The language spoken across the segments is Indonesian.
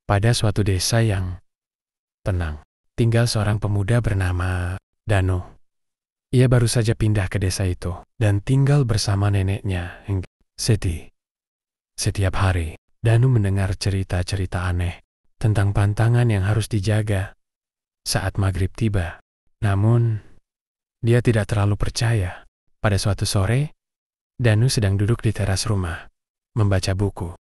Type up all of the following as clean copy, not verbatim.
Pada suatu desa yang tenang, tinggal seorang pemuda bernama Danu. Ia baru saja pindah ke desa itu dan tinggal bersama neneknya, Seti. Setiap hari, Danu mendengar cerita-cerita aneh tentang pantangan yang harus dijaga saat maghrib tiba. Namun, dia tidak terlalu percaya. Pada suatu sore, Danu sedang duduk di teras rumah, membaca buku.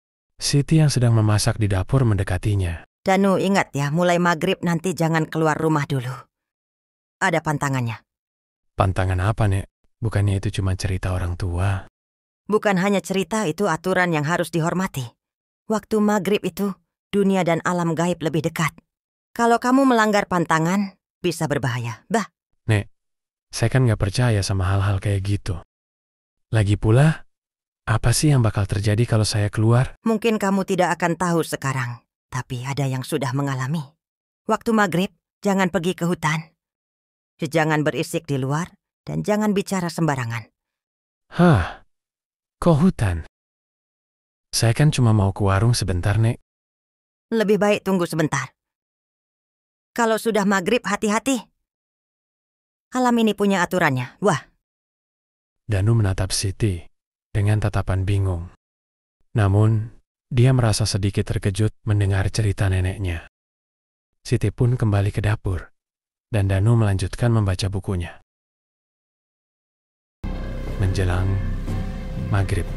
Siti yang sedang memasak di dapur mendekatinya. Danu, ingat ya, mulai maghrib nanti jangan keluar rumah dulu. Ada pantangannya. Pantangan apa, Nek? Bukannya itu cuma cerita orang tua? Bukan hanya cerita, itu aturan yang harus dihormati. Waktu maghrib itu, dunia dan alam gaib lebih dekat. Kalau kamu melanggar pantangan, bisa berbahaya. Nek, saya kan nggak percaya sama hal-hal kayak gitu. Lagi pula, apa sih yang bakal terjadi kalau saya keluar? Mungkin kamu tidak akan tahu sekarang, tapi ada yang sudah mengalami. Waktu maghrib, jangan pergi ke hutan. Jangan berisik di luar, dan jangan bicara sembarangan. Hah? Kok hutan? Saya kan cuma mau ke warung sebentar, Nek. Lebih baik tunggu sebentar. Kalau sudah maghrib, hati-hati. Alam ini punya aturannya. Wah. Danu menatap Siti dengan tatapan bingung. Namun, dia merasa sedikit terkejut mendengar cerita neneknya. Siti pun kembali ke dapur, dan Danu melanjutkan membaca bukunya. Menjelang maghrib,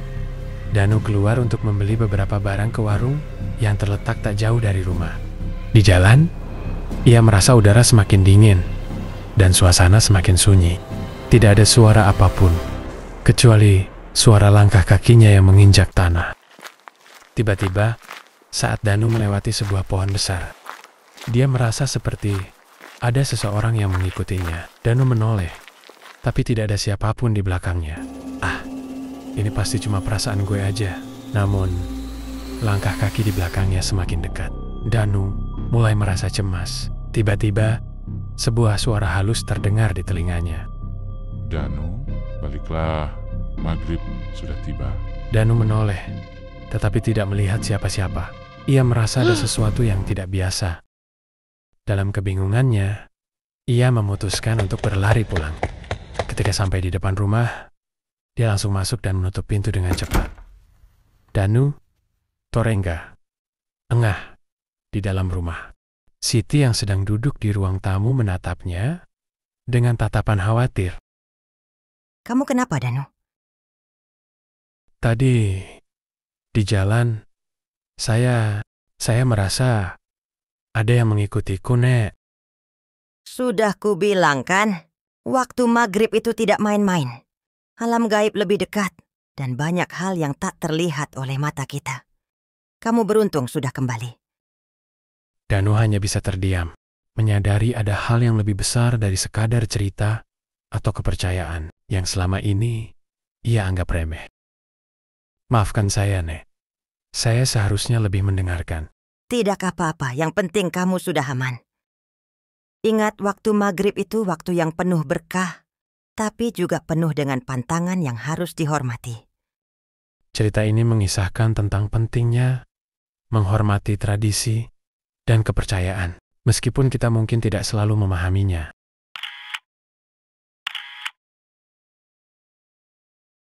Danu keluar untuk membeli beberapa barang ke warung yang terletak tak jauh dari rumah. Di jalan, ia merasa udara semakin dingin, dan suasana semakin sunyi. Tidak ada suara apapun, kecuali suara langkah kakinya yang menginjak tanah. Tiba-tiba, saat Danu melewati sebuah pohon besar, dia merasa seperti ada seseorang yang mengikutinya. Danu menoleh, tapi tidak ada siapapun di belakangnya. Ini pasti cuma perasaan gue aja. Namun, langkah kaki di belakangnya semakin dekat. Danu mulai merasa cemas. Tiba-tiba, sebuah suara halus terdengar di telinganya. Danu, baliklah. Maghrib sudah tiba. Danu menoleh, tetapi tidak melihat siapa-siapa. Ia merasa ada sesuatu yang tidak biasa. Dalam kebingungannya, ia memutuskan untuk berlari pulang. Ketika sampai di depan rumah, dia langsung masuk dan menutup pintu dengan cepat. Danu, Torengga, engah di dalam rumah. Siti yang sedang duduk di ruang tamu menatapnya dengan tatapan khawatir. Kamu kenapa, Danu? Tadi, di jalan, saya merasa ada yang mengikutiku, Nek. Sudah kubilang kan, waktu maghrib itu tidak main-main. Alam gaib lebih dekat, dan banyak hal yang tak terlihat oleh mata kita. Kamu beruntung sudah kembali. Danu hanya bisa terdiam, menyadari ada hal yang lebih besar dari sekadar cerita atau kepercayaan yang selama ini ia anggap remeh. Maafkan saya, Nek. Saya seharusnya lebih mendengarkan. Tidak apa-apa, yang penting kamu sudah aman. Ingat, waktu maghrib itu waktu yang penuh berkah, tapi juga penuh dengan pantangan yang harus dihormati. Cerita ini mengisahkan tentang pentingnya menghormati tradisi dan kepercayaan, meskipun kita mungkin tidak selalu memahaminya.